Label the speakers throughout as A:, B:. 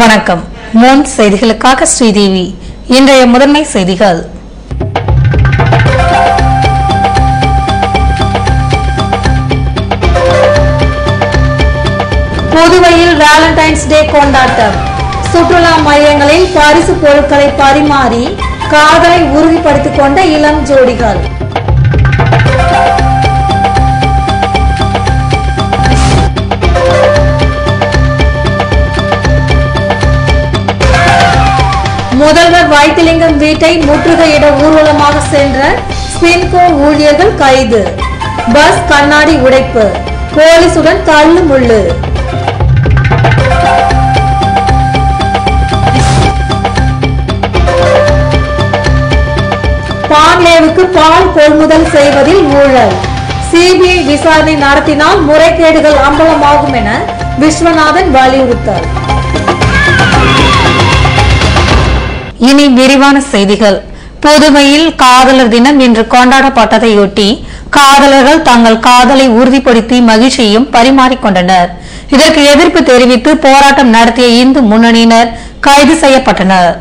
A: வணக்கம். மூன் செய்திகளுக்காக ஸ்ரீதேவி. இன்றைய முதன்மை செய்திகள். புதுவையில் வேலண்டைன்ஸ் டே கொண்டாட்டம். சுற்றுலா மையங்களில் பரிசு பொருட்களை பரிமாறி காதலை உறுதிப்படுத்திக் கொண்ட இளம் ஜோடிகள். முதல்வர் வைத்திலிங்கம் வீட்டை முற்றுகையிட ஊர்வலமாக சென்ற ஸ்பின்கோ ஊழியர்கள் கைது. பஸ் கண்ணாடி உடைப்பு, போலீசுடன் தள்ளு முள்ளு. பாண்லேவுக்கு பால் கொள்முதல் செய்வதில் ஊழல். சிபிஐ விசாரணை நடத்தினால் முறைகேடுகள் அம்பலமாகும் என விஸ்வநாதன் வலியுறுத்தல். இனி விரிவான செய்திகள். புதுவையில் காதலர் தினம் இன்று கொண்டாடப்பட்டதையொட்டி காதலர்கள் தங்கள் காதலை உறுதிப்படுத்தி மகிழ்ச்சியையும் பரிமாறிக்கொண்டனர். இதற்கு எதிர்ப்பு தெரிவித்து போராட்டம் நடத்திய இந்து முன்னணியினர் கைது செய்யப்பட்டனர்.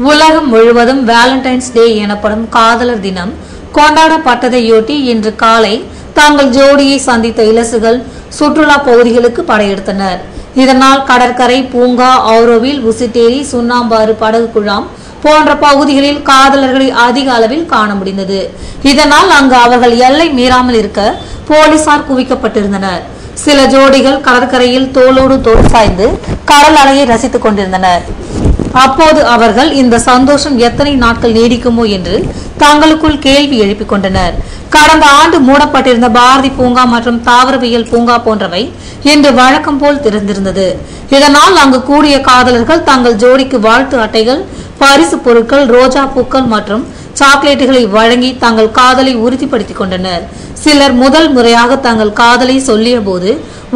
A: உலகம் முழுவதும் வேலண்டைன்ஸ் டே எனப்படும் காதலர் தினம் கொண்டாடப்பட்டதையொட்டி இன்று காலை தங்கள் ஜோடியை சந்தித்த இளசுகள் சுற்றுலா பகுதிகளுக்கு படையெடுத்தனர். இதனால் கடற்கரை, பூங்கா, ஆரோவில், உசிட்டேரி, சுண்ணாம்பாறு, படகு குழாம் போன்ற பகுதிகளில் காதலர்களை அதிக அளவில் காண முடிந்தது. இதனால் அங்கு அவர்கள் எல்லை மீறாமல் இருக்க போலீசார் குவிக்கப்பட்டிருந்தனர். சில ஜோடிகள் கடற்கரையில் தோளோடு தோள் சாய்ந்து கடல் அலையை ரசித்துக் கொண்டிருந்தனர். அப்போது அவர்கள் இந்த சந்தோஷம் எத்தனை நாட்கள் நீடிக்குமோ என்று தங்களுக்குள் கேள்வி எழுப்பிக் கொண்டனர். கடந்த ஆண்டு மூடப்பட்டிருந்த பாரதி பூங்கா மற்றும் தாவரவியல் பூங்கா போன்றவை இன்று வழக்கம் போல் திறந்திருந்தது. இதனால் அங்கு கூடிய காதலர்கள் தங்கள் ஜோடிக்கு வாழ்த்து அட்டைகள், பரிசு பொருட்கள், ரோஜா பூக்கள் மற்றும் சாக்லேட்டுகளை வழங்கி தங்கள் காதலை உறுதிப்படுத்திக் கொண்டனர். சிலர் முதல் முறையாக தங்கள் காதலை சொல்லிய போது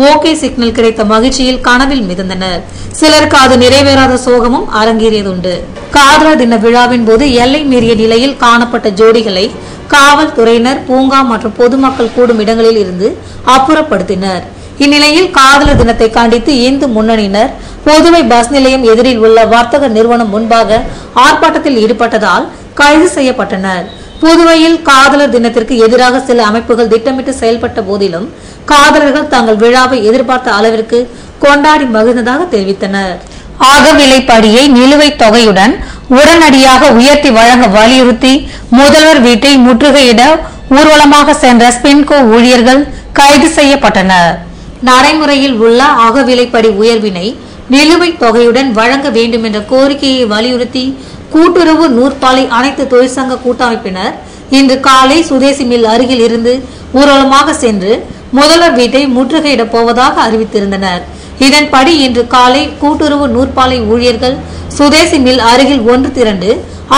A: ஓகே சிக்னல் கிடைத்த மகிழ்ச்சியில் கனவில் மிதந்தனர். சிலருக்கு அது நிறைவேறாத சோகமும் அரங்கேறியதுண்டு. காதலர் தின விழாவின் போது எல்லை மீறிய நிலையில் காணப்பட்ட ஜோடிகளை காவல்துறையினர் பூங்கா மற்றும் பொதுமக்கள் கூடும் இடங்களில் இருந்து அப்புறப்படுத்தினர். இந்நிலையில் காதலர் தினத்தை கண்டித்து இந்து முன்னணியினர் புதுவை பஸ் நிலையம் எதிரில் உள்ள வர்த்தக நிறுவனம் முன்பாக ஆர்ப்பாட்டத்தில் ஈடுபட்டதால் கைது செய்யப்பட்டனர். புதுவையில் காதலர் தினத்திற்கு எதிராக சில அமைப்புகள் திட்டமிட்டு செயல்பட்ட போதிலும் காதலர்கள் தங்கள் விழாவை எதிர்பார்த்த அளவிற்கு கொண்டாடி மகிழ்ந்ததாக தெரிவித்தனர். அகவிலைப்படியை நிலுவைத் தொகையுடன் உடனடியாக உயர்த்தி வழங்க வலியுறுத்தி முதல்வர் வீட்டை முற்றுகையிட ஊர்வலமாக சென்ற ஸ்பின்கோ ஊழியர்கள் கைது செய்யப்பட்டனர். நடைமுறையில் உள்ள அகவிலைப்படி உயர்வினை நிலுவைத் தொகையுடன் வழங்க வேண்டும் என்ற கோரிக்கையை வலியுறுத்தி கூட்டுறவு நூற்பாலை அனைத்து தொழிற்சங்க கூட்டமைப்பினர் இன்று காலை சுதேசி மில் அருகில் இருந்து ஊர்வலமாக சென்று முதல்வர் வீட்டை முற்றுகையிட போவதாக அறிவித்திருந்தனர். இதன்படி இன்று காலை கூட்டுறவு நூற்பாலை ஊழியர்கள் சுதேசி மில் அருகில் ஒன்று திரண்டு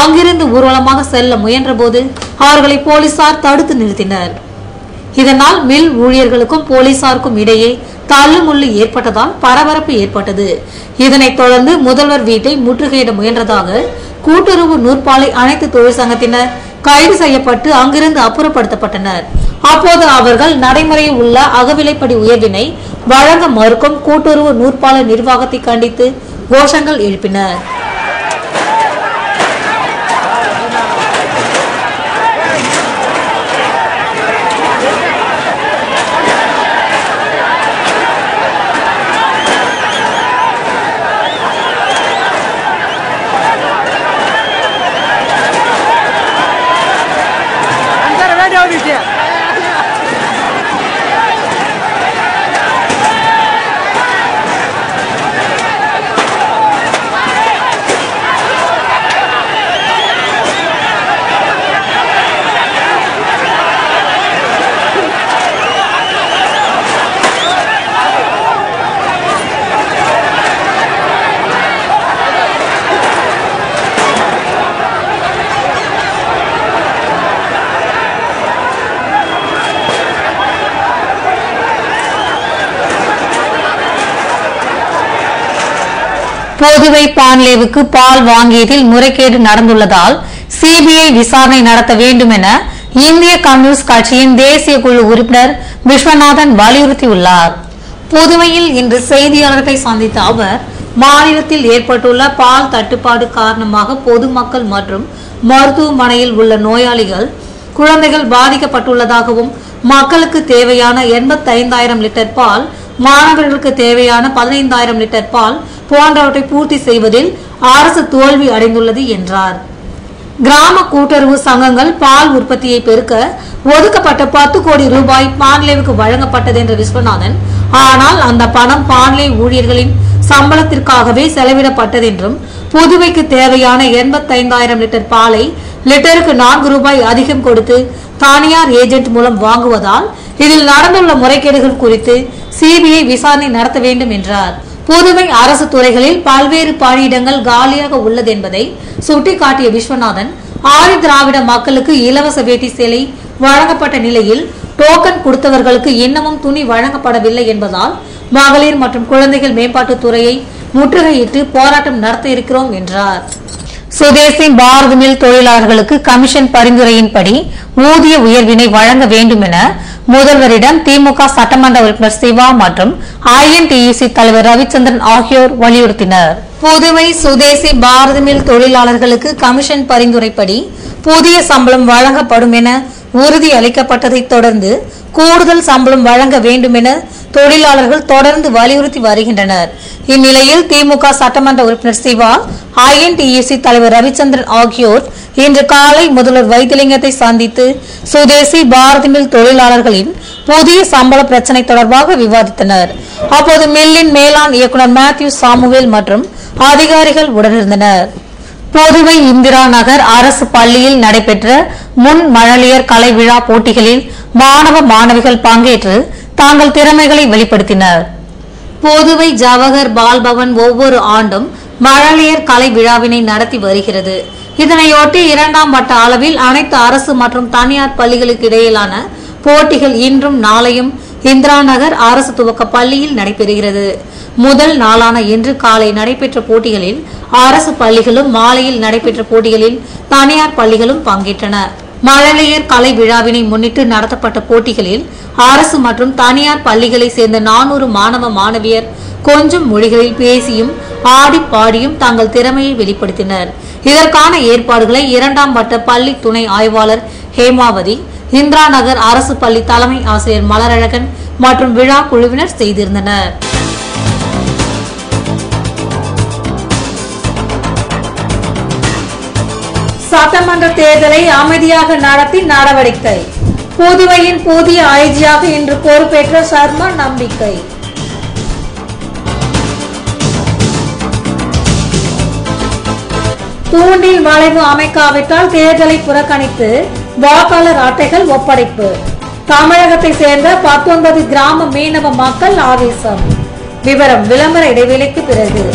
A: அங்கிருந்து ஊர்வலமாக செல்ல முயன்ற போது அவர்களை போலீசார் தடுத்து நிறுத்தினர். இதனால் மில் ஊழியர்களுக்கும் போலீசாருக்கும் இடையே தள்ளுமுள்ளு ஏற்பட்டதால் பரபரப்பு ஏற்பட்டது. இதனைத் தொடர்ந்து முதல்வர் வீட்டை முற்றுகையிட முயன்றதாக கூட்டுறவு நூற்பாலை அனைத்து தொழிற்சங்கத்தினர் கைது செய்யப்பட்டு அங்கிருந்து அப்புறப்படுத்தப்பட்டனர். அப்போது அவர்கள் நடைமுறையில் உள்ள அகவிலைப்படி உயர்வினை வழங்க மறுக்கும் கூட்டுறவு நூற்பாலை நிர்வாகத்தை கண்டித்து கோஷங்கள் எழுப்பினர். புதுவை பாண்லேவுக்கு பால் வாங்கியதில் முறைகேடு நடந்துள்ளதால் சிபிஐ விசாரணை நடத்த வேண்டும் என இந்திய கம்யூனிஸ்ட் கட்சியின் தேசிய குழு உறுப்பினர் விஸ்வநாதன் வலியுறுத்தியுள்ளார். புதுவையில் இன்று செய்தியாளர்களை சந்தித்த அவர், மாநிலத்தில் ஏற்பட்டுள்ள பால் தட்டுப்பாடு காரணமாக பொதுமக்கள் மற்றும் மருத்துவமனையில் உள்ள நோயாளிகள், குழந்தைகள் பாதிக்கப்பட்டுள்ளதாகவும், மக்களுக்கு தேவையான 85,000 லிட்டர் பால், மாணவர்களுக்கு தேவையான 15,000 லிட்டர் பால் போன்றவற்றை பூர்த்தி செய்வதில் அரசு தோல்வி அடைந்துள்ளது என்றார். கிராம கூட்டுறவு சங்கங்கள் பால் உற்பத்தியை பெருக்க ஒதுக்கப்பட்ட 10 கோடி ரூபாய் பான்லேவுக்கு வழங்கப்பட்டது என்ற விஸ்வநாதன், ஆனால் அந்த பணம் பான்லே ஊழியர்களின் சம்பளத்திற்காகவே செலவிடப்பட்டது என்றும், புதுவைக்கு தேவையான 85,000 லிட்டர் பாலை லிட்டருக்கு 4 ரூபாய் அதிகம் கொடுத்து தனியார் ஏஜென்ட் மூலம் வாங்குவதால் இதில் நடந்துள்ள முறைகேடுகள் குறித்து சிபிஐ விசாரணை நடத்த வேண்டும் என்றார். புதுவை அரசு துறைகளில் பல்வேறு பணியிடங்கள் காலியாக உள்ளது என்பதை சுட்டிக்காட்டிய விஸ்வநாதன், ஆதி திராவிட மக்களுக்கு இலவச வேட்டி சேலை வழங்கப்பட்ட நிலையில் டோக்கன் கொடுத்தவர்களுக்கு இன்னமும் துணி வழங்கப்படவில்லை என்பதால் மகளிர் மற்றும் குழந்தைகள் மேம்பாட்டுத் துறையை முற்றுகையிட்டு போராட்டம் நடத்த இருக்கிறோம் என்றார். சுதேசி பாரத் மில் தொழிலாளர்களுக்கு கமிஷன் பரிந்துரையின்படி ஊதிய உயர்வினை வழங்க வேண்டும் என முதல்வரிடம் திமுக சட்டமன்ற உறுப்பினர் சிவா மற்றும் INTUC தலைவர் ரவிச்சந்திரன் ஆகியோர் வலியுறுத்தினர். புதுவை சுதேசி பாரத் மில் தொழிலாளர்களுக்கு கமிஷன் பரிந்துரைப்படி புதிய சம்பளம் வழங்கப்படும் என உறுதி அளிக்கப்பட்டதை தொடர்ந்து கூடுதல் சம்பளம் வழங்க வேண்டும் என தொழிலாளர்கள் தொடர்ந்து வலியுறுத்தி வருகின்றனர். இந்நிலையில் திமுக சட்டமன்ற உறுப்பினர் சிவா, INTUC தலைவர் ரவிச்சந்திரன் ஆகியோர் இன்று காலை முதல்வர் வைத்திலிங்கத்தை சந்தித்து சுதேசி பாரத் மில் தொழிலாளர்களின் புதிய சம்பள பிரச்சினை தொடர்பாக விவாதித்தனர். அப்போது மில்லின் மேலாண் இயக்குநர் மேத்யூ சாமுவேல் மற்றும் அதிகாரிகள் உடனிருந்தனர். புதுவை இந்திரா நகர் அரசு பள்ளியில் நடைபெற்ற முன் மழலையர் கலை விழா போட்டிகளில் மாணவ மாணவிகள் பங்கேற்று தங்கள் திறமைகளை வெளிப்படுத்தினர். புதுவை ஜவஹர் பால் பவன் ஒவ்வொரு ஆண்டும் மழலையர் கலை விழாவினை நடத்தி வருகிறது. இதனையொட்டி 2ஆம் வட்ட அளவில் அனைத்து அரசு மற்றும் தனியார் பள்ளிகளுக்கு இடையிலான போட்டிகள் இன்றும் நாளையும் இந்திரா நகர் அரசு துவக்க பள்ளியில் நடைபெறுகிறது. முதல் நாளான இன்று காலை நடைபெற்ற போட்டிகளில் அரசு பள்ளிகளும், மாலையில் நடைபெற்ற போட்டிகளில் தனியார் பள்ளிகளும் பங்கேற்றன. மழலையர் கலை விழாவினை முன்னிட்டு நடத்தப்பட்ட போட்டிகளில் அரசு மற்றும் தனியார் பள்ளிகளை சேர்ந்த 400 மாணவ மாணவியர் கொஞ்சம் மொழிகளில் பேசியும் ஆடி பாடியும் தங்கள் திறமையை வெளிப்படுத்தினர். இதற்கான ஏற்பாடுகளை 2ஆம் வட்ட பள்ளி துணை ஆய்வாளர் ஹேமாவதி, இந்திரா நகர் அரசு பள்ளி தலைமை ஆசிரியர் மலரழகன் மற்றும் விழா குழுவினர் செய்திருந்தனர். சட்டமன்ற தேர்தலை அமைதியாக நடத்தி நடவடிக்கை. புதுவையின் புதிய ஐஜியாக இன்று பொறுப்பேற்ற சர்மா நம்பிக்கை. தூண்டில் வளைவு அமைக்காவிட்டால் தேர்தலை புறக்கணித்து வாக்காளர் அட்டைகள் ஒப்படைப்பு. தமிழகத்தை சேர்ந்த 19 கிராம மீனவ மக்கள் ஆவேசம். விவரம் விளம்பர இடைவேளைக்கு பிறகு.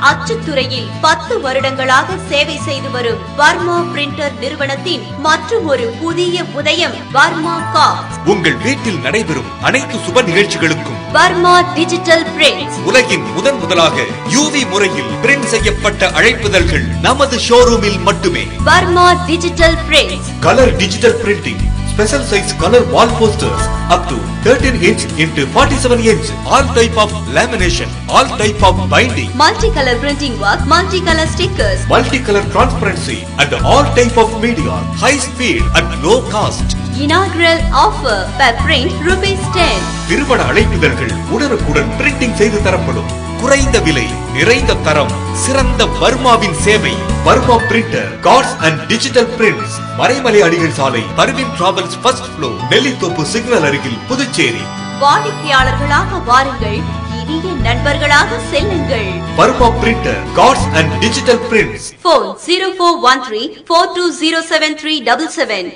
B: அச்சுத்துறையில் 10 வருடங்களாக சேவை செய்து வரும் வர்மா பிரிண்டர் நிறுவனத்தின் மற்றும் ஒரு புதிய உதயம் வர்மா கார்ட்ஸ்.
C: உங்கள் வீட்டில் நடைபெறும் அனைத்து சுப நிகழ்ச்சிகளுக்கும்
B: வர்மா டிஜிட்டல் பிரிண்ட்ஸ்.
C: உலகின் முதலாக UV முறையில் பிரிண்ட் செய்யப்பட்ட அழைப்புதல்கள் நமது ஷோரூமில் மட்டுமே.
B: Varma digital prints.
C: Colour digital printing, special size color wall posters up to 13 inch into 47 inch, all type of lamination, all type of binding,
B: multicolor printing work, multicolor stickers,
C: multicolor transparency and all type of media, high speed and low cost.
B: Inaugural offer per print ₹10.
C: திருமண அழைப்புதல்கள் உடனுக்குடன் printing செய்து தரப்படும். குறைந்த விலை, நிறைந்த தரம், சிறந்த வர்மாவின் சேவை. Varma printer, cards and digital prints. Maraimalai Adigal சாலை, Parveen travels first floor, Nellithope signal அருகில், புதுச்சேரி.
B: வாடிக்கையாளர்களாக வாருங்கள், இனிய நண்பர்களாக செல்லுங்கள்.
C: Varma printer, cards and digital prints.
B: Phone 0413 42073777.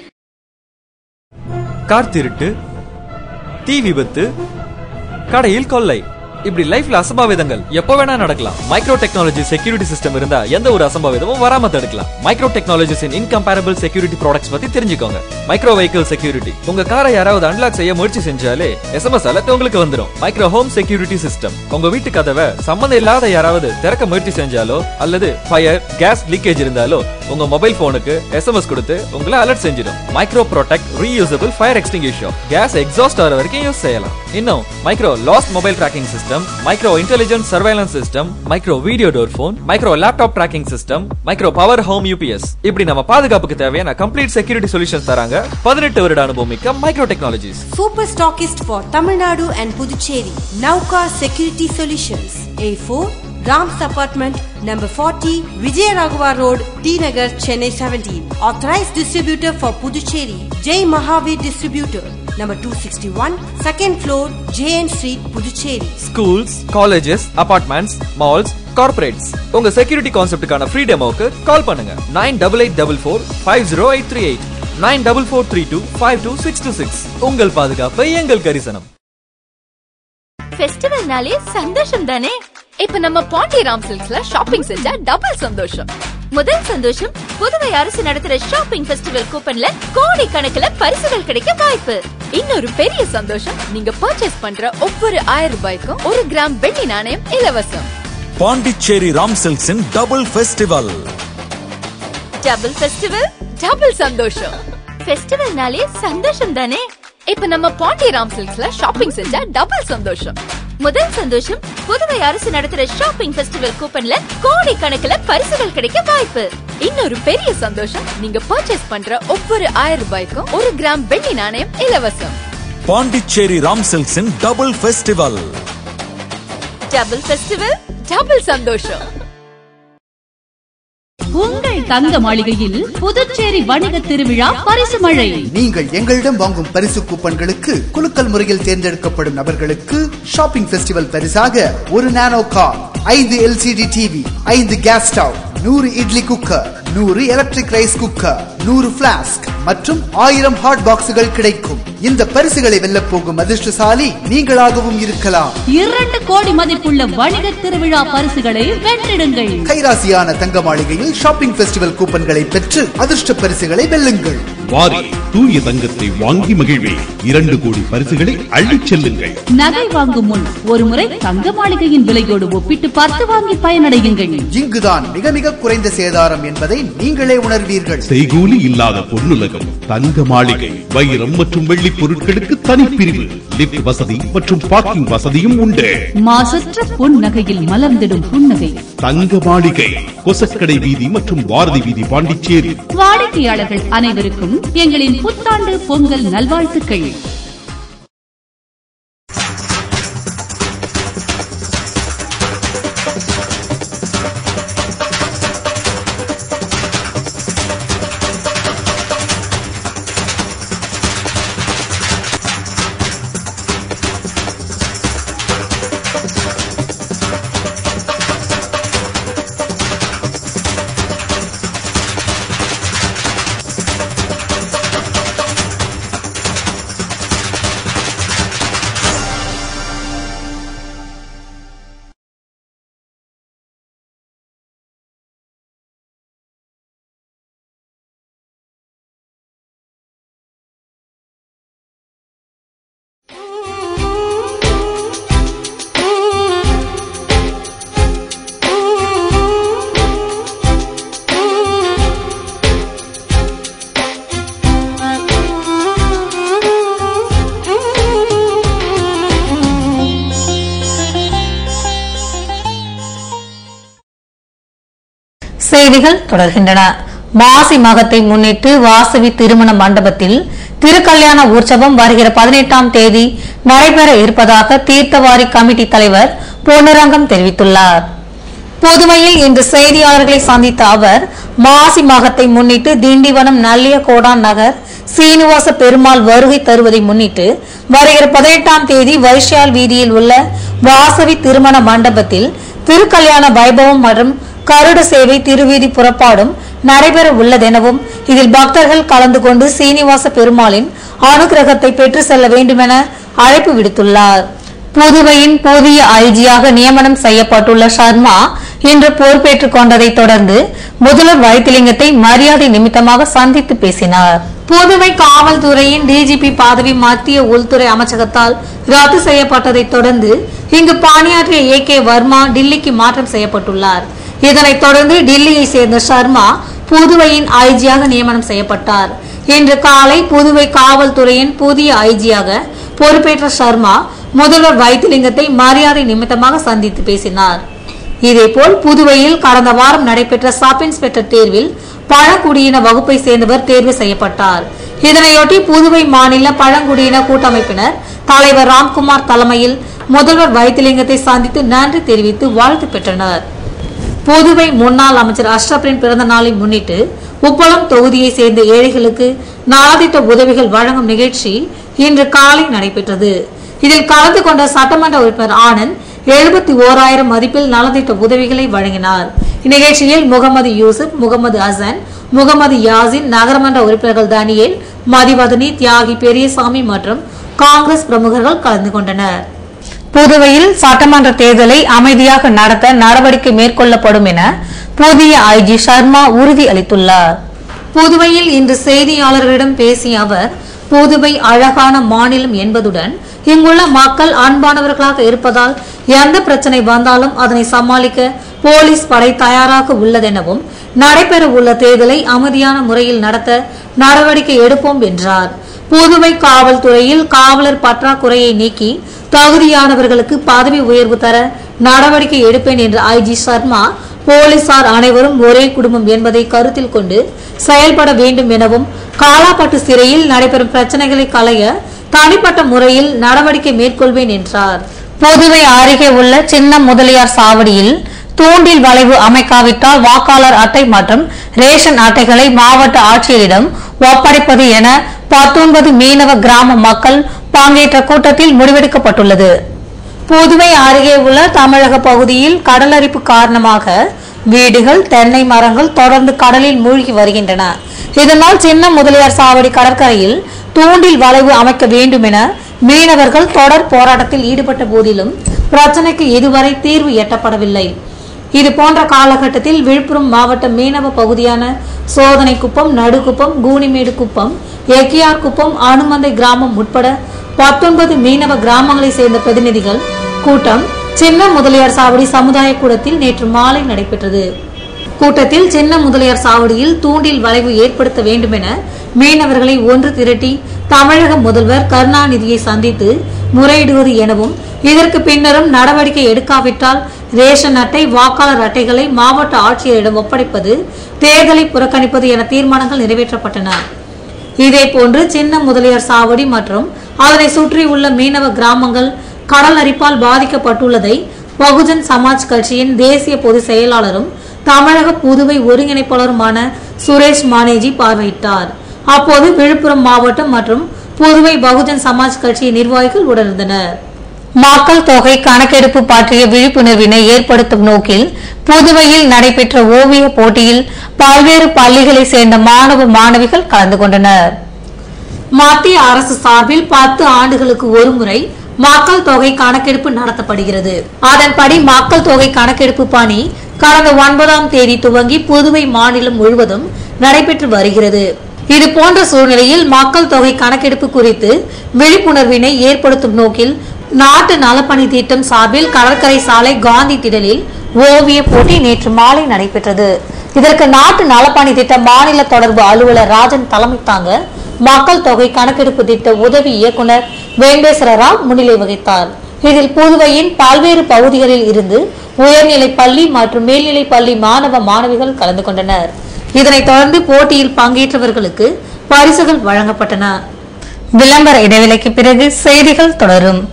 D: Car திருட்டு, தீ விபத்து, கடையில் கொள்ளை, இப்படி லைஃப்ல அசம்பாவிதங்கள் எப்ப வேணா நடக்கலாம். மைக்ரோ டெக்னாலஜி செக்யூரிட்டி சிஸ்டம் இருந்தா எந்த ஒரு அசம்பாவிதமும் வராம தடுக்கலாம். மைக்ரோ டெக்னாலஜிஸ் இன் இன்கம்பேரபிள் செக்யூரிட்டி ப்ராடக்ட்ஸ் பத்தி தெரிஞ்சுக்கோங்க. மைக்ரோ வெஹிக்கிள் செக்யூரிட்டி, உங்க காரை யாராவது அன்லாக் செய்ய முயற்சி செஞ்சாலே SMS அலர்ட் உங்களுக்கு வந்துடும். மைக்ரோ ஹோம் செக்யூரிட்டி சிஸ்டம், உங்க வீட்டு கதவை சம்பந்தம் இல்லாத யாராவது திறக்க முயற்சி செஞ்சாலோ அல்லது ஃபயர் கேஸ் லீக்கேஜ் இருந்தாலோ உங்க மொபைல் போனுக்கு SMS கொடுத்து உங்களை அலர்ட் செஞ்சிடும். Micro protect reusable fire extinguisher, gas exhaust ஆகிற வரைக்கும் யூஸ் செய்யலாம். இன்னும் micro lost mobile tracking system, micro intelligent surveillance system, micro video door phone, micro laptop tracking system, micro power home UPS, இப்படி நம்ம பாதுகாப்புக்கு தேவையான கம்ப்ளீட் செக்யூரிட்டி சொல்யூஷன்ஸ் தராங்க 18 வருட அனுபவம் மிக்க micro technologies.
E: Super stockist for Tamil Nadu and Puducherry, Nauka Security Solutions, A4 Rams Apartment, number 40, Vijayaraghawa Road, T Nagar, Chennai 17. Authorized distributor for Puducherry, Jai Mahavir Distributor, number 261, second floor, JN Street, Puducherry.
D: Schools, colleges, apartments, malls, corporates, உங்க security கான்செப்டுக்கான free டெமோக்கு கால் பண்ணுங்க 9884450838 9443252626. உங்கள் பாதுகாப்பு எங்கள் கரிசனம்.
F: ஃபெஸ்டிவல்னாலே சந்தோஷம் தானே. இப்ப நம்ம பாண்டி ராம் சில்க்ஸ்ல ஷாப்பிங் செஞ்சா டபுள் சந்தோஷம். முதல் சந்தோஷம், புதுவை அரசு நடத்துற ஷாப்பிங் ஃபெஸ்டிவல் கூப்பன்ல கோடி கணக்குல பரிசுகள் கிடைக்க வாய்ப்பு. இன்னொரு பெரிய சந்தோஷம், நீங்க பர்ச்சேஸ் பண்ற ஒவ்வொரு 1000 ரூபாய்க்கும் 1 கிராம் வெள்ளி நாணயம் இலவசம்.
G: பாண்டிச்சேரி ராம் சில்க்ஸின் double festival.
F: Double festival, double சந்தோஷம். ஃபெஸ்டிவல்னாலே சந்தோஷம் தானே. இப்ப நம்ம பாண்டி ராம் சில்க்ஸ்ல ஷாப்பிங் செஞ்சா டபுள் சந்தோஷம். முதல் சந்தோஷம், புதுவை அரசு நடத்துற ஷாப்பிங் ஃபெஸ்டிவல் கூப்பன்ல கோடி கணக்குல பரிசுகள் கிடைக்க வாய்ப்பு. இன்னொரு பெரிய சந்தோஷம், நீங்க பர்ச்சேஸ் பண்ற ஒவ்வொரு 1000 ரூபாய்க்கும் 1 கிராம் வெள்ளி நாணயம் இலவசம்.
G: பாண்டிச்சேரி ராம் சில்க்ஸின் double festival.
F: Double festival, double சந்தோஷம்.
H: உங்கள் தங்க மாளிகையில் புதுச்சேரி வணிக திருவிழா பரிசு மழை.
I: நீங்கள் எங்களிடம் வாங்கும் பரிசு கூப்பன்களுக்கு குலுக்கல் முறையில் தேர்ந்தெடுக்கப்படும் நபர்களுக்கு ஷாப்பிங் ஃபெஸ்டிவல் பரிசாக 1 நானோ car, 5 LCD TV, 5 gas stove, 100 idli cooker, 100 electric rice cooker, 100 flask மற்றும் 1000 ஹாட் பாக்ஸுகள் கிடைக்கும். இந்த பரிசுகளை வெல்ல போகும் அதிர்ஷ்டசாலி நீங்களாகவும் இருக்கலாம்.
H: 2 கோடி மதிப்புள்ள வணிக திருவிழா பரிசுகளை வென்றிடுங்கள்.
I: கைராசியான தங்க மாளிகையில் ஷாப்பிங் ஃபெஸ்டிவல் கூப்பன்களை பெற்று அதிர்ஷ்ட பரிசுகளை வெல்லுங்கள்.
J: வாரி தூய தங்கத்தை வாங்கி மகிழ்வே. 2 கோடி பரிசுகளை அள்ளிச் செல்லுங்கள்.
H: நகை வாங்கும் முன் ஒரு முறை தங்க மாளிகையின் விலையோடு ஒப்பிட்டு பார்த்து வாங்கி பயனடையுங்கள்.
I: இங்குதான் மிக மிக குறைந்த சேதாரம் என்பதை நீங்களே உணர்வீர்கள்.
J: செய்கூலி இல்லாத பொன்னுலகம் தங்க மாளிகை. வைரம் மற்றும் வெள்ளி பொருட்களுக்கு தனிப்பிரிவு, லிப்ட் வசதி மற்றும் பார்க்கிங் வசதியும் உண்டு.
H: மாசற்ற பொன் நகையில் மலர்ந்திடும் புன்னகை
J: தங்க மாளிகை, கொசக்கடை வீதி மற்றும் பாரதி வீதி, பாண்டிச்சேரி.
H: வாடிக்கையாளர்கள் அனைவருக்கும் எங்களின் புத்தாண்டு பொங்கல் நல்வாழ்த்துக்கள்.
A: செய்திகள் தொடர்கின்றன. மாசி மகத்தை முன்னிட்டு வாசவி திருமண மண்டபத்தில் திருக்கல்யாண உற்சவம் வருகிற 18ஆம் தேதி நடைபெற இருப்பதாக தீர்த்தவாரி கமிட்டி தலைவர் பொன்னுரங்கம் தெரிவித்துள்ளார். புதுவையில் இன்று செய்தியாளர்களை சந்தித்த அவர் மாசி மகத்தை முன்னிட்டு திண்டிவனம் நல்லியகோடான் நகர் சீனிவாச பெருமாள் வருகை தருவதை முன்னிட்டு வருகிற 18ஆம் தேதி வைஷ்யால் வீதியில் உள்ள வாசவி திருமண மண்டபத்தில் திருக்கல்யாண வைபவம் மற்றும் கருட சேவை திருவீதி புறப்பாடும் நடைபெற உள்ளதெனவும் இதில் பக்தர்கள் கலந்து கொண்டு சீனிவாச பெருமாளின் அனுகிரகத்தை பெற்று செல்ல வேண்டும் என அழைப்பு விடுத்துள்ளார். புதுவையின் புதிய ஐஜியாக நியமனம் செய்யப்பட்டுள்ள சர்மா இன்று பொறுப்பேற்றுக் கொண்டதை தொடர்ந்து முதல்வர் வைத்திலிங்கத்தை மரியாதை நிமித்தமாக சந்தித்து பேசினார். புதுவை காவல்துறையின் டிஜிபி பதவி மத்திய உள்துறை அமைச்சகத்தால் ரத்து செய்யப்பட்டதை தொடர்ந்து இங்கு பணியாற்றிய AK வர்மா டில்லிக்கு மாற்றம் செய்யப்பட்டுள்ளார். இதனைத் தொடர்ந்து டில்லியை சேர்ந்த சர்மா புதுவையின் ஐஜியாக நியமனம் செய்யப்பட்டார். இன்று காலை புதுவை காவல்துறையின் புதிய ஐஜியாக பொறுப்பேற்ற சர்மா முதல்வர் வைத்திலிங்கத்தை மரியாதை நிமித்தமாக சந்தித்து பேசினார். இதேபோல் புதுவையில் கடந்த வாரம் நடைபெற்ற சப் இன்ஸ்பெக்டர் தேர்வில் பழங்குடியின வகுப்பை சேர்ந்தவர் தேர்வு செய்யப்பட்டார். இதனையொட்டி புதுவை மாநில பழங்குடியின கூட்டமைப்பினர் தலைவர் ராம்குமார் தலைமையில் முதல்வர் வைத்திலிங்கத்தை சந்தித்து நன்றி தெரிவித்து வாழ்த்து பெற்றனர். புதுவை முன்னாள் அமைச்சர் அஷ்ரப்பின் பிறந்த நாளை முன்னிட்டு உப்பளம் தொகுதியை சேர்ந்த ஏழைகளுக்கு நலத்திட்ட உதவிகள் வழங்கும் நிகழ்ச்சி இன்று காலை நடைபெற்றது. இதில் கலந்து கொண்ட சட்டமன்ற உறுப்பினர் ஆனந்த் 71,000 மதிப்பில் நலத்திட்ட உதவிகளை வழங்கினார். இந்நிகழ்ச்சியில் முகமது யூசுப், முகமது ஹசன், முகமது யாசின், நகரமன்ற உறுப்பினர்கள் தானியேல், மதிவதனி, தியாகி பெரியசாமி மற்றும் காங்கிரஸ் பிரமுகர்கள் கலந்து கொண்டனர். புதுவையில் சட்டமன்ற தேர்தலை அமைதியாக நடத்த நடவடிக்கை மேற்கொள்ளப்படும் என புதிய ஐஜி சர்மா உறுதி அளித்துள்ளார். புதுவையில் இன்று செய்தியாளர்களிடம் பேசிய அவர், புதுவை அழகான மாநிலம் என்பதுடன் இங்குள்ள மக்கள் அன்பானவர்களாக இருப்பதால் எந்த பிரச்சனை வந்தாலும் அதனை சமாளிக்க போலீஸ் படை தயாராக உள்ளதெனவும் நடைபெற உள்ள தேர்தலை அமைதியான முறையில் நடத்த நடவடிக்கை எடுப்போம் என்றார். புதுவை காவல்துறையில் காவலர் பற்றாக்குறையை நீக்கி தகுதியானவர்களுக்கு பதவி உயர்வு தர நடவடிக்கை எடுப்பேன் என்ற ஐஜி சர்மா, போலீசார் அனைவரும் ஒரே குடும்பம் என்பதை கருத்தில் கொண்டு செயல்பட வேண்டும் எனவும் காலாப்பட்டு சிறையில் நடைபெறும் பிரச்சனைகளை களைய தனிப்பட்ட முறையில் நடவடிக்கை மேற்கொள்வேன் என்றார். புதுவை அருகே உள்ள சின்ன முதலியார் சாவடியில் தூண்டில் வளைவு அமைக்காவிட்டால் வாக்காளர் அட்டை மற்றும் ரேஷன் அட்டைகளை மாவட்ட ஆட்சியரிடம் ஒப்படைப்பது என 19 மீனவ கிராம மக்கள் பங்கேற்ற கூட்டத்தில் முடிவெடுக்கப்பட்டுள்ளது. புதுவை அருகே உள்ள தமிழக பகுதியில் கடலரிப்பு காரணமாக வீடுகள், தென்னை மரங்கள் தொடர்ந்து கடலில் மூழ்கி வருகின்றன. இதனால் சின்ன முதலியார் சாவடி கடற்கரையில் தூண்டில் வளைவு அமைக்க வேண்டும் என மீனவர்கள் தொடர் போராட்டத்தில் ஈடுபட்ட போதிலும் பிரச்சனைக்கு இதுவரை தீர்வு எட்டப்படவில்லை. இது போன்ற காலகட்டத்தில் விழுப்புரம் மாவட்ட மீனவ பகுதியான சோதனை குப்பம், நடுக்குப்பம், கூனிமேடு குப்பம், எக்கியார் குப்பம், அனுமந்தை கிராமம் உட்பட 19 மீனவ கிராமங்களை சேர்ந்த பிரதிநிதிகள் கூட்டம் சின்ன முதலியார் சாவடி சமுதாய கூடத்தில் நேற்று மாலை நடைபெற்றது. கூட்டத்தில் சின்ன முதலியார் சாவடியில் தூண்டில் வளைவு ஏற்படுத்த வேண்டும் என மீனவர்களை ஒன்று திரட்டி தமிழக முதல்வர் கருணாநிதியை சந்தித்து முறையிடுவது எனவும் இதற்கு பின்னரும் நடவடிக்கை எடுக்காவிட்டால் ரேஷன் அட்டை, வாக்காளர் அட்டைகளை மாவட்ட ஆட்சியரிடம் ஒப்படைப்பது, தேர்தலை புறக்கணிப்பது என தீர்மானங்கள் நிறைவேற்றப்பட்டன. இதேபோன்று சின்ன முதலியார் சாவடி மற்றும் அதனை சுற்றியுள்ள மீனவ கிராமங்கள் கடல் அரிப்பால் பாதிக்கப்பட்டுள்ளதை பகுஜன் சமாஜ் கட்சியின் தேசிய பொதுச் செயலாளரும் தமிழக புதுவை ஒருங்கிணைப்பாளருமான சுரேஷ் மானேஜி பார்வையிட்டார். அப்போது விழுப்புரம் மாவட்டம் மற்றும் புதுவை பகுஜன் சமாஜ் கட்சியின் நிர்வாகிகள் உடனிருந்தனர். மக்கள் தொகை கணக்கெடுப்பு பற்றிய விழிப்புணர்வினை ஏற்படுத்தும் நோக்கில் புதுவையில் நடைபெற்ற ஓவிய போட்டியில் பல்வேறு பள்ளிகளை சேர்ந்த மாணவ மாணவிகள் கலந்து கொண்டனர். மத்திய அரசு சார்பில் 10 ஆண்டுகளுக்கு ஒருமுறை மக்கள் தொகை கணக்கெடுப்பு நடத்தப்படுகிறது. அதன்படி மக்கள் தொகை கணக்கெடுப்பு பணி கடந்த 9ஆம் தேதி துவங்கி புதுவை மாநிலம் முழுவதும் நடைபெற்று வருகிறது. இதுபோன்ற சூழ்நிலையில் மக்கள் தொகை கணக்கெடுப்பு குறித்து விழிப்புணர்வினை ஏற்படுத்தும் நோக்கில் நாட்டு நலப்பணி திட்டம் சார்பில் கடற்கரை சாலை காந்தி திடலில் ஓவிய போட்டி நேற்று மாலை நடைபெற்றது. இதற்கு நாட்டு நலப்பணி திட்ட மாநில தொடர்பு அலுவலர் ராஜன் தலைமை தாங்க மக்கள் தொகை கணக்கெடுப்பு திட்ட உதவி இயக்குனர் வெங்கடேஸ்வர ராவ் முன்னிலை வகித்தார். இதில் புதுவையின் பல்வேறு பகுதிகளில் இருந்து உயர்நிலை பள்ளி மற்றும் மேல்நிலை பள்ளி மாணவ மாணவிகள் கலந்து கொண்டனர். இதனைத் தொடர்ந்து போட்டியில் பங்கேற்றவர்களுக்கு பரிசுகள் வழங்கப்பட்டன. விளம்பர இடைவேளைக்கு பிறகு செய்திகள் தொடரும்.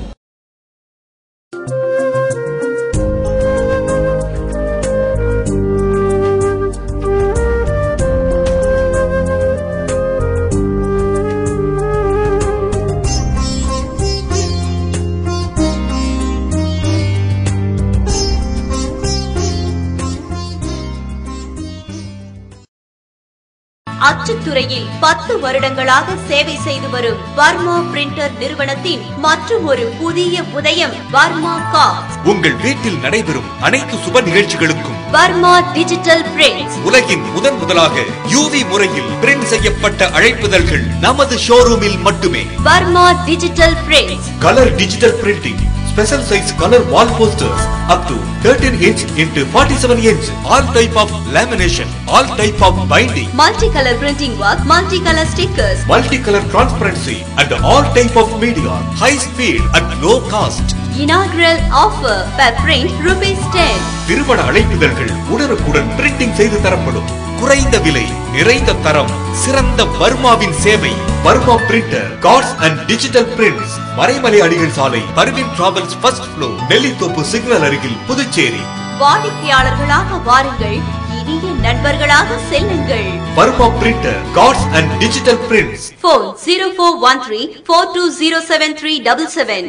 B: அச்சுத்துறையில் 10 வருடங்களாக சேவை செய்து வரும் வர்மா பிரிண்டர் நிறுவனத்தின் மற்றும் ஒரு புதிய உதயம் வர்மா கார்ட்ஸ்.
C: உங்கள் வீட்டில் நடைபெறும் அனைத்து சுப நிகழ்ச்சிகளுக்கும்
B: வர்மா டிஜிட்டல் பிரிண்ட்ஸ்.
C: உலகின் முதலாக யூவி முறையில் பிரிண்ட் செய்யப்பட்ட அழைப்புதழ்கள் நமது ஷோரூமில் மட்டுமே.
B: Varma digital prints.
C: Colour digital printing, special size color wall posters up to 13 inch into 47 inch, all type of lamination, all type of binding,
B: multicolor printing work, multicolor stickers,
C: multicolor transparency and all type of media, high speed at low cost.
B: Inaugural offer per print ₹10.
C: திருமண அழைப்புதழ்கள் உடனுக்குடன் printing செய்து தரப்படும். குறைந்த விலை, நிறைந்த தரம், சிறந்த வர்மாவின் சேவை. Varma printer, cards and digital prints, Maraimalai Adigal சாலை, Parveen travels first floor, Nellithope signal அருகில், புதுச்சேரி.
B: வாடிக்கையாளர்களாக வாருங்கள், இனிய நண்பர்களாக செல்லுங்கள்.
C: Varma printer, cards and digital prints.
B: Phone 0413420737.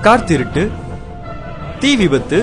D: Car திருட்டு, தீ விபத்து,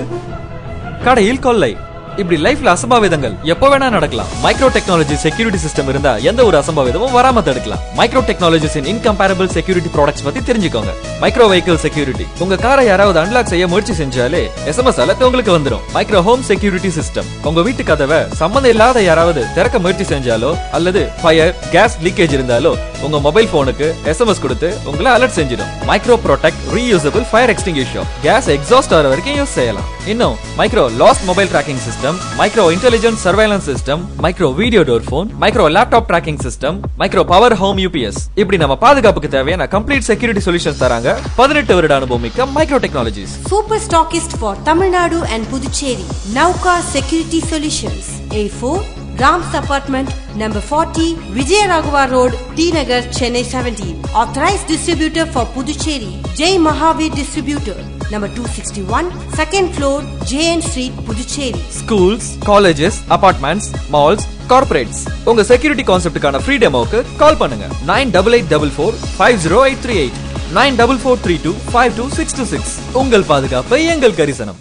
D: கடையில் கொள்ளை, இப்படி லைஃப்ல அசம்பாவிதங்கள் எப்போ வேணா நடக்கலாம். மைக்ரோ டெக்னாலஜி செக்யூரிட்டி சிஸ்டம் இருந்தா எந்த ஒரு அசம்பாவிதமும் வராம தடுக்கலாம். மைக்ரோ டெக்னாலஜிஸின் இன்கம்பேரபிள் செக்யூரிட்டி ப்ராடக்ட்ஸ் பத்தி தெரிஞ்சுக்கோங்க. மைக்ரோ வெஹிக்கிள் செக்யூரிட்டி, உங்க காரை யாராவது அன்லாக் செய்ய முயற்சி செஞ்சாலே SMS அலர்ட் உங்களுக்கு வந்துடும். மைக்ரோ ஹோம் செக்யூரிட்டி சிஸ்டம், உங்க வீட்டு கதவை சம்பந்தம் இல்லாத யாராவது திறக்க முயற்சி செஞ்சாலோ அல்லது ஃபயர் கேஸ் லீக்கேஜ் இருந்தாலோ உங்க மொபைல் போனுக்கு SMS கொடுத்து உங்களை அலர்ட் செஞ்சிடும். Micro protect reusable fire extinguisher, gas exhaust ஆகிற வரைக்கும் யூஸ் செய்யலாம். இன்னும் micro lost mobile tracking system, micro intelligent surveillance system, micro video door phone, micro laptop tracking system, micro power home UPS, இப்படி நம்ம பாதுகாப்புக்கு தேவையான கம்ப்ளீட் செக்யூரிட்டி சொல்யூஷன்ஸ் தராங்க 18 வருட அனுபவம் மிக்க micro technologies.
E: Super stockist for Tamil Nadu and Puducherry. Nauka Security Solutions. A4 Rams Apartment, number 40, Vijayaraghavar Road, T Nagar, Chennai 17. Authorized distributor for Puducherry, Jai Mahavir Distributor, number 261, second floor, JN Street, Puducherry.
D: Schools, colleges, apartments, malls, corporates, உங்க security கான்செப்டுக்கான free டெமோக்கு கால் பண்ணுங்க. 9884450838, 9443252626. உங்கள் பாதுகாப்பு எங்கள் கரிசனம்.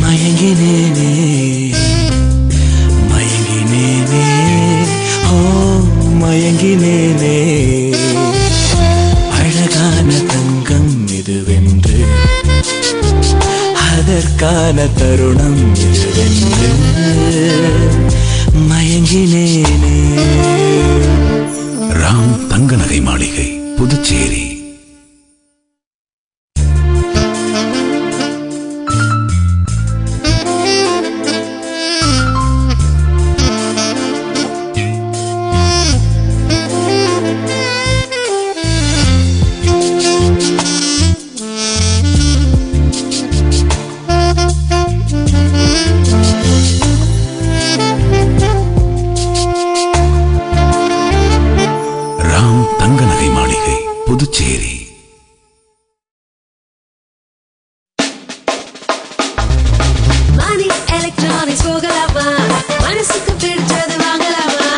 K: மயங்கினேனே மயங்கினேனே ஓ மயங்கினேனே, அழகான தங்கம் இதுவென்று, அதற்கான தருணம் இதுவென்று மயங்கினேனே. ராம் தங்க நகை மாளிகை, புதுச்சேரி. புதுச்சேரி.
L: மணி எலக்ட்ரானிக்ஸ் போகலாமா, மனசுக்கு பிடிச்சது வாங்கலாமா,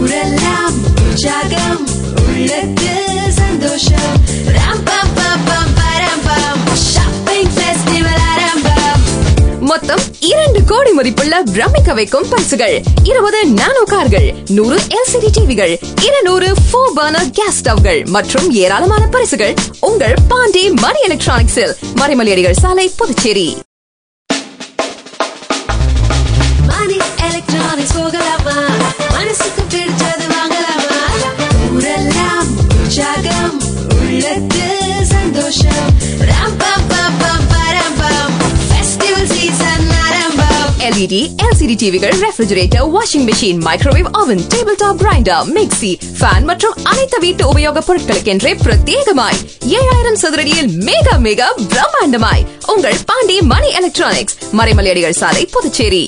L: ஊரெல்லாம் உற்சாகம், உள்ளத்தில் சந்தோஷம், ராம் பம் பம் பம் பரம் பம், ஷாப்பிங் ஃபெஸ்டிவல் ஆரம்பம். மொத்தம் 2 கோடி மதிப்புள்ள பிரமிக்க வைக்கும் பரிசுகள், 20 நானோ கார்கள், 100 LCD டிவிகள், 200 4 பர்னர் கேஸ் ஸ்டவ்கள் மற்றும் ஏராளமான பரிசுகள் உங்கள் பாண்டி மணி எலக்ட்ரானிக்ஸில், மறைமலையடிகள் சாலை, புதுச்சேரி. மணி எலக்ட்ரானிக்ஸ் போகலாமா, மனசுக்கு பிடிச்சது வாங்கலாமா, ஊரெல்லாம் உற்சாகம், உள்ளத்தில் சந்தோஷம், ராம் பம் பம் பம் பரம் பம், ஃபெஸ்டிவல் சீசன் ஆரம்பம். LED, LCD டிவிகள், refrigerator, washing machine, microwave oven, table top grinder, mixie, fan மற்றும் அனைத்து வீட்டு உபயோக பொருட்களுக்கென்றே பிரத்யேகமாய் 7000 சதுரடியில் மேகா மேகா பிரம்மாண்டமாய் உங்கள் பாண்டி மணி எலக்ட்ரானிக்ஸ், மறைமலையடிகள் சாலை, புதுச்சேரி.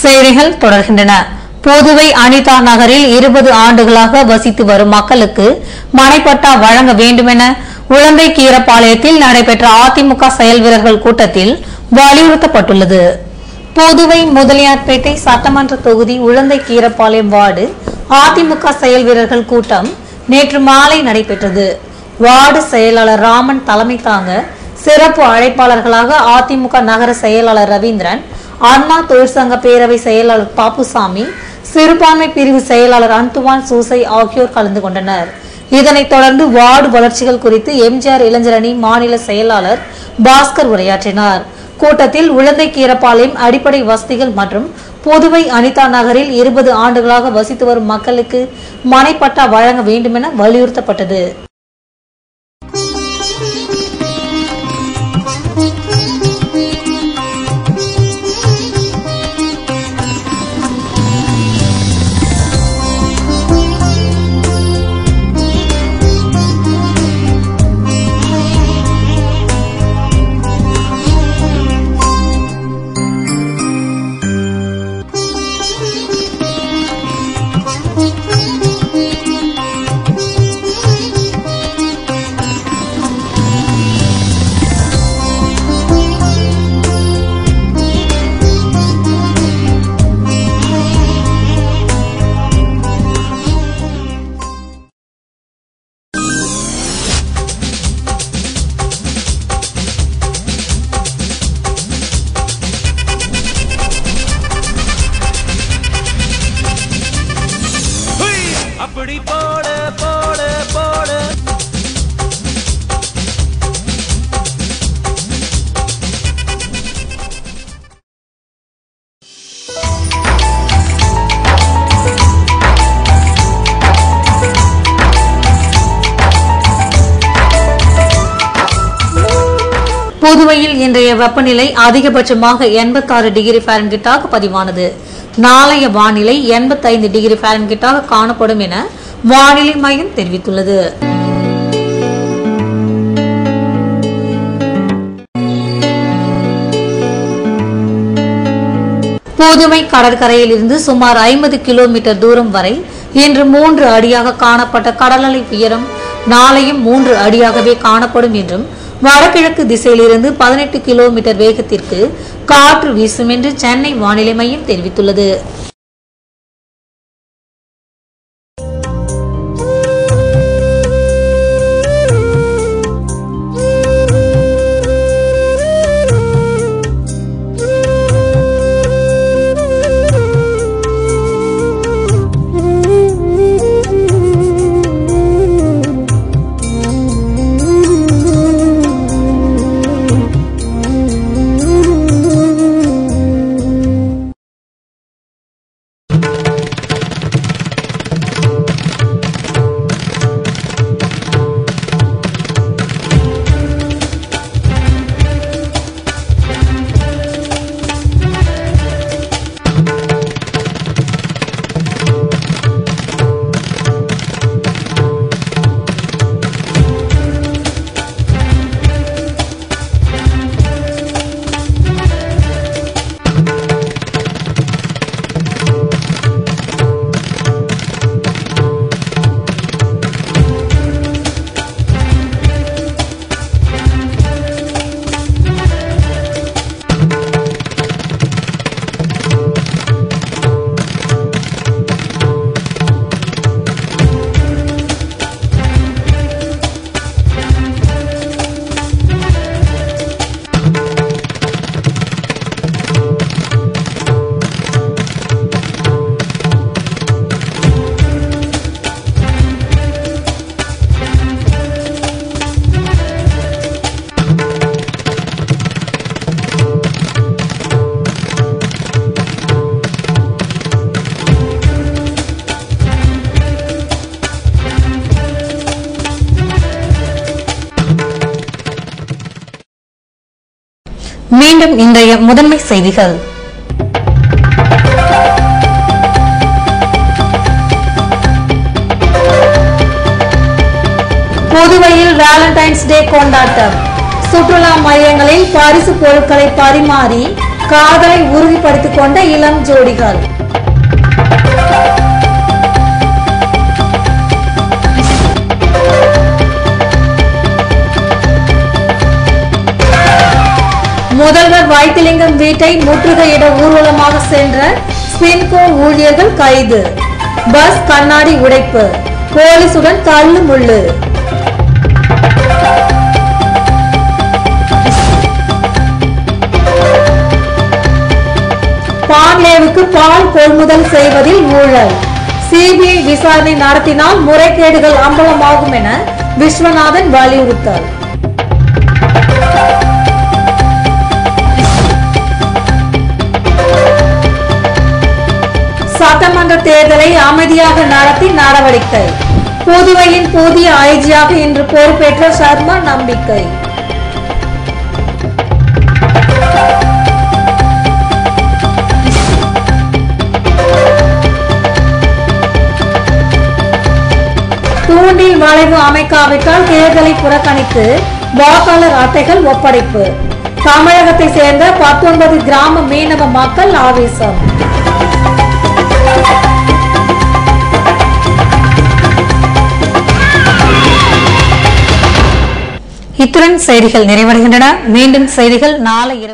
A: செய்திகள் தொடர்கின்றன. புதுவை அனிதா நகரில் 20 ஆண்டுகளாக வசித்து வரும் மக்களுக்கு மனைப்பட்டா வழங்க வேண்டுமென உளந்தை கீரப்பாளையத்தில் நடைபெற்ற அதிமுக செயல் வீரர்கள் கூட்டத்தில் வலியுறுத்தப்பட்டுள்ளது. புதுவை முதலியார்பேட்டை சட்டமன்ற தொகுதி உளந்தை கீரப்பாளையம் வார்டு அதிமுக செயல் வீரர்கள் கூட்டம் நேற்று மாலை நடைபெற்றது. வார்டு செயலாளர் ராமன் தலைமை தாங்க சிறப்பு அழைப்பாளர்களாக அதிமுக நகர செயலாளர் ரவீந்திரன், அண்ணா தொழிற்சங்க பேரவை செயலாளர் பாப்புசாமி, சிறுபான்மை பிரிவு செயலாளர் அந்துவான் சூசை ஆகியோர் கலந்து கொண்டனர். இதனைத் தொடர்ந்து வார்டு வளர்ச்சிகள் குறித்து எம்ஜிஆர் இளைஞரணி மாநில செயலாளர் பாஸ்கர் உரையாற்றினார். கூட்டத்தில் உளந்தை கீரப்பாளையம் அடிப்படை வசதிகள் மற்றும் புதுவை அனிதா நகரில் 20 ஆண்டுகளாக வசித்து வரும் மக்களுக்கு மனைப்பட்டா வழங்க வேண்டுமென வலியுறுத்தப்பட்டது. புதுவையில் இன்றைய வெப்பநிலை அதிகபட்சமாக 86 டிகிரி ஃபாரன்ஹீட்டாக பதிவானது. நாளைய வானிலை 85 டிகிரி ஃபாரன்ஹீட்டாக காணப்படும் என வானிலை மையம் தெரிவித்துள்ளது. புதுவை கடற்கரையில் இருந்து சுமார் 50 கிலோமீட்டர் தூரம் வரை இன்று 3 அடியாக காணப்பட்ட கடல் அலை உயரம் நாளையும் 3 அடியாகவே காணப்படும் என்றும், வடகிழக்கு திசையிலிருந்து 18 கிலோமீட்டர் வேகத்திற்கு காற்று வீசும் என்று சென்னை வானிலை மையம் தெரிவித்துள்ளது. மீண்டும் இன்றைய முதன்மை செய்திகள். புதுவையில் வேலண்டைன்ஸ் டே கொண்டாட்டம். சுற்றுலா மையங்களில் பரிசு பொருட்களை பரிமாறி காதலை உறுதிப்படுத்திக் கொண்ட இளம் ஜோடிகள். முதல்வர் வைத்திலிங்கம் வீட்டை முற்றுகையிட ஊர்வலமாக சென்ற ஸ்பின்கோ ஊழியர்கள் கைது. பஸ் கண்ணாடி உடைப்பு, போலீசுடன் தள்ளு முள்ளு. பான்லேவுக்கு பால் கொள்முதல் செய்வதில் ஊழல், சிபிஐ விசாரணை நடத்தினால் முறைகேடுகள் அம்பலமாகும் என விஸ்வநாதன் வலியுறுத்தல். சட்டமன்ற தேர்தலை அமைதியாக நடத்தி நடவடிக்கை, புதுவையின் புதிய ஐஜியாக இன்று பொறுப்பேற்ற சர்மா நம்பிக்கை. தூண்டில் வளைவு அமைக்காவிட்டால் தேர்தலை புறக்கணித்து வாக்காளர் அட்டைகள் ஒப்படைப்பு, தமிழகத்தை சேர்ந்த 19 கிராம மீனவ மக்கள் ஆவேசம். இத்துடன் செய்திகள் நிறைவடைகின்றன. மீண்டும் செய்திகள் நாளை இரவு.